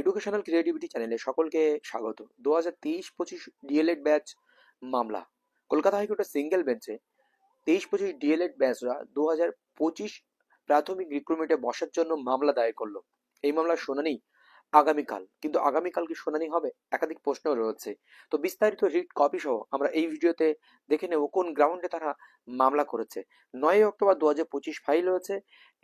Educational creativity চ্যানেলে সকলকে স্বাগত। 2023-25 ডিএলএড ব্যাচ মামলা। কলকাতা হাইকোর্টের সিঙ্গেল বেঞ্চে 23-25 ডিএলএড ব্যাচরা 2025 প্রাথমিক রিক্রুটমেন্টে বসার জন্য মামলা দায়ের করলো। এই মামলার শুনানি আগামীকাল, কিন্তু আগামীকাল কি শুনানি হবে? একাধিক প্রশ্ন রয়েছে। তো বিস্তারিত রিট কপি সহ আমরা এই ভিডিওতে দেখে নেব কোন গ্রাউন্ডে তারা মামলা করেছে। 9 অক্টোবর 2025 ফাইল হয়েছে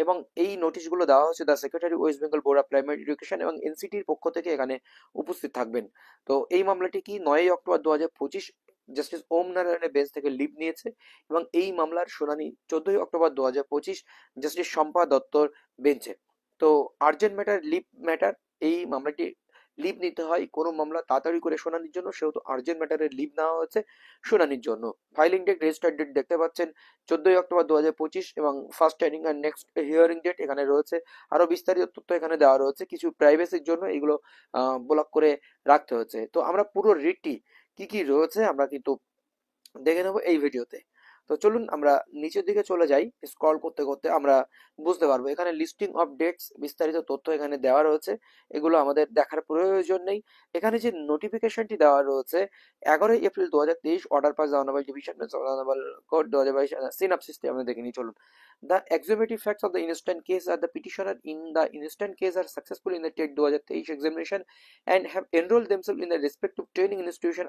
এবং এই নোটিশগুলো দেওয়া হচ্ছে the secretary West Bengal board of primary education এবং এনসিটির পক্ষ থেকে এখানে উপস্থিত থাকবেন। তো এই মামলাটি কি 9 অক্টোবর 2025 জাস্টিস ওম নারায়ণের বেঞ্চ থেকে লিভ নিয়েছে এবং এই মামলার শুনানি 14 অক্টোবর 2025 জাস্টিস শম্পা দত্তর বেঞ্চে। তো আর্জেন্ট ম্যাটার, লিভ ম্যাটার, এই মামলাটি লিভ নিতে হয় কোনো মামলা তাড়াতাড়ি করে শুনানির জন্য, সেহেতু আর্জেন্ট ম্যাটারের লিভ নেওয়া হয়েছে শুনানির জন্য। ফাইলিং ডেট, রেজিস্টার ডেট দেখতে পাচ্ছেন 14 অক্টোবর 2025 এবং ফার্স্ট হিয়ারিং আর নেক্সট হিয়ারিং ডেট এখানে রয়েছে। আরো বিস্তারিত তথ্য এখানে দেওয়া রয়েছে, কিছু প্রাইভেসির জন্য এগুলো ব্লক করে রাখতে হচ্ছে। তো আমরা পুরো রিটটি কি কি রয়েছে আমরা কিন্তু দেখে নেবো এই ভিডিওতে। তো চলুন আমরা নিচের দিকে চলে যাই। স্ক্রল করতে করতে আমরা বুঝতে পারবো এখানে লিস্টিং অফ ডেটস, বিস্তারিত তথ্য এখানে দেওয়া রয়েছে, এগুলো আমাদের দেখার প্রয়োজন নেই। এখানে যে নোটিফিকেশনটি দেওয়া রয়েছে 11 April 2023, order pass honourable division honourable court 2022, সিনাপসিসটি আমরা দেখে নিই চলুন। The executive facts of the instant case are the petitioner in the instant case are successful in the TET 2023 examination and have enrolled themselves in the respective training institution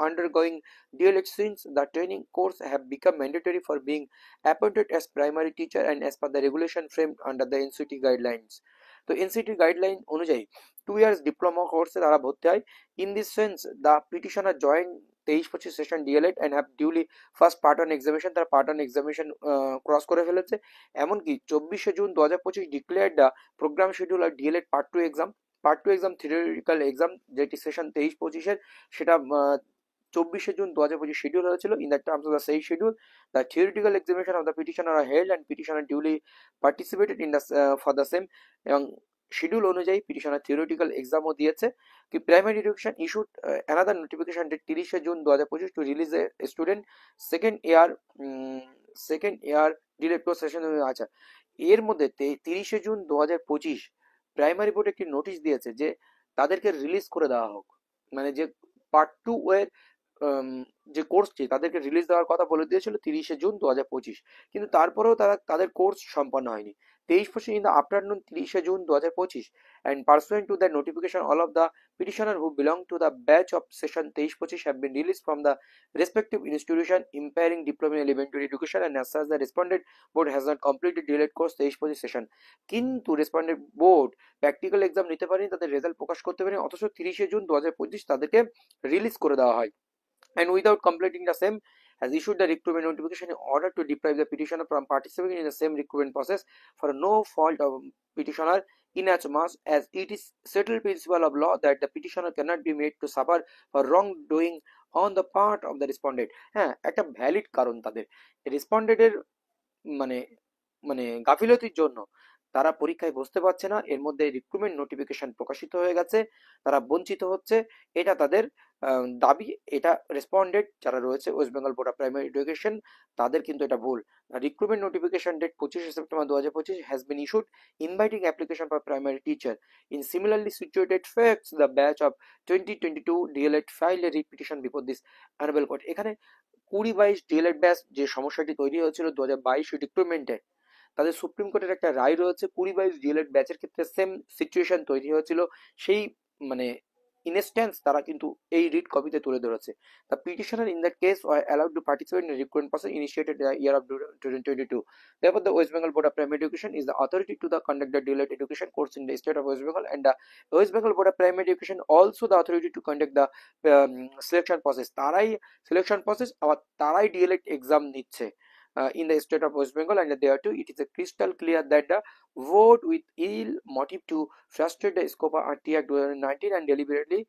undergoing DLH since the training course have become mandatory for being appointed as primary teacher and as per the regulation framed under the NCT guidelines. তো NCT guideline অনুযায়ী 2 years diploma কোর্সে তারা ভর্তি হয়। In this sense the petitioner join 23-25 session DElEd and have duly first part one examination, তারা part one examination cross করে ফেলেছে। এমনকি 24 June 2025 declared the programme schedule আর DElEd part two exam. Part two exam theoretical exam, যেটি session 23-25-এর, সেটা 24 June 2025 schedule হয়েছিল। In the terms of the সেই schedule the theoretical examination of the petitioner are held and petitioner duly participated in the for the same. এবং schedule অনুযায়ী petitioner theoretical এক্সামও দিয়েছে। কি primary education issued another notification date 30 June 2025 to release a student second year DElEd session. আচ্ছা, এর মধ্যে 30 June 2025 primary board একটি notice দিয়েছে যে তাদেরকে রিলিজ করে দেওয়া হোক, মানে যে পার্ট টু এর যে কোর্সটি তাদেরকে রিলিজ দেওয়ার কথা বলে দিয়েছিল 30 জুন 2025, কিন্তু তারপরেও তাদের কোর্স সম্পন্ন হয়নি। 23-25 in the afternoon 30 June 2025 and pursuant to that notification all of the petitioner who belong to the batch of session 23-25 have been released from the respective institution impairing diploma in elementary education and as such the respondent board has not completed delayed course 23-25 session। কিন্তু respondent board practical exam নিতে পারেনি, তাদের result প্রকাশ করতে পারেনি, অথচ 30 June 2025 তাদেরকে release করে দেওয়া হয়। And without completing the same has issued the recruitment notification in order to deprive the petitioner from participating in the same recruitment process for no fault of petitioner, inasmuch as it is settled principle of law that the petitioner cannot be made to suffer for wrongdoing on the part of the respondent। হ্যাঁ, একটা valid কারণ তাদের রেসপন্ডেন্টের মানে মানে গাফিলতির জন্য তারা পরীক্ষায় বসতে পারছে না, এর মধ্যে রিক্রুটমেন্ট নোটিফিকেশন প্রকাশিত হয়ে গেছে, তারা বঞ্চিত হচ্ছে, এটা তাদের দাবি। এটা রেসপন্ডেন্ট যারা রয়েছে West Bengal board of primary education, তাদের কিন্তু এটা ভুল। Recruitment notification date 25 September 2025 has been issued inviting application for primary teacher in similarly situated facts the batch of 2022 DElEd file a writ petition before this honourable court. এখানে 20-22 D.El.Ed batch যে সমস্যাটি তৈরি হয়েছিল 2022 রিক্রুটমেন্টে, তাদের সুপ্রিম কোর্টের একটা রায় রয়েছে। 20-22 D.El.Ed ব্যাচের ক্ষেত্রে সেম সিচুয়েশন তৈরি হয়েছিল, সেই মানে ইনস্ট্যান্স তারা কিন্তু এই রিট কপিতে তুলে ধরেছে। The petitioner in that case war allowed to participate in recruitment process initiated the year of 2022। Therefore, the West Bengal Board of Primary Education is the authority to the conduct the DLED education course in the state of West Bengal, and the West Bengal Board of Primary Education also the authority to conduct the selection process। তারাই selection process, আবার তারাই D.El.Ed exam নিচ্ছে in the state of West Bengal, and there too it is a crystal clear that the vote with ill motive to frustrate the scope of RT Act 2019 and deliberately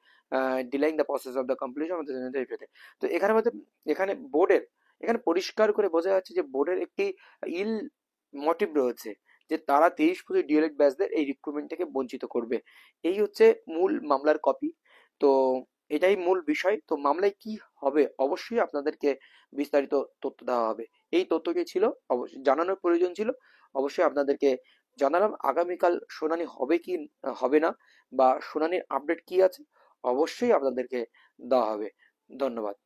delaying the process of the completion of the everything। তো এখানে বোর্ডের এখানে পরিষ্কার করে বোঝা যাচ্ছে যে বোর্ডের একটি ইল মোটিভ রয়েছে যে তারা 23-25 ডিএলএড ব্যাচদের এই রিক্রুটমেন্ট থেকে বঞ্চিত করবে। এই হচ্ছে মূল মামলার কপি। তো এটাই মূল বিষয়। তো মামলায় কি হবে অবশ্যই আপনাদেরকে বিস্তারিত তথ্য দেওয়া হবে। এই তথ্যটি ছিল অবশ্যই জানানোর প্রয়োজন ছিল, অবশ্যই আপনাদেরকে জানালাম। আগামীকাল শুনানি হবে কি হবে না বা শুনানির আপডেট কি আছে অবশ্যই আপনাদেরকে দেওয়া হবে। ধন্যবাদ।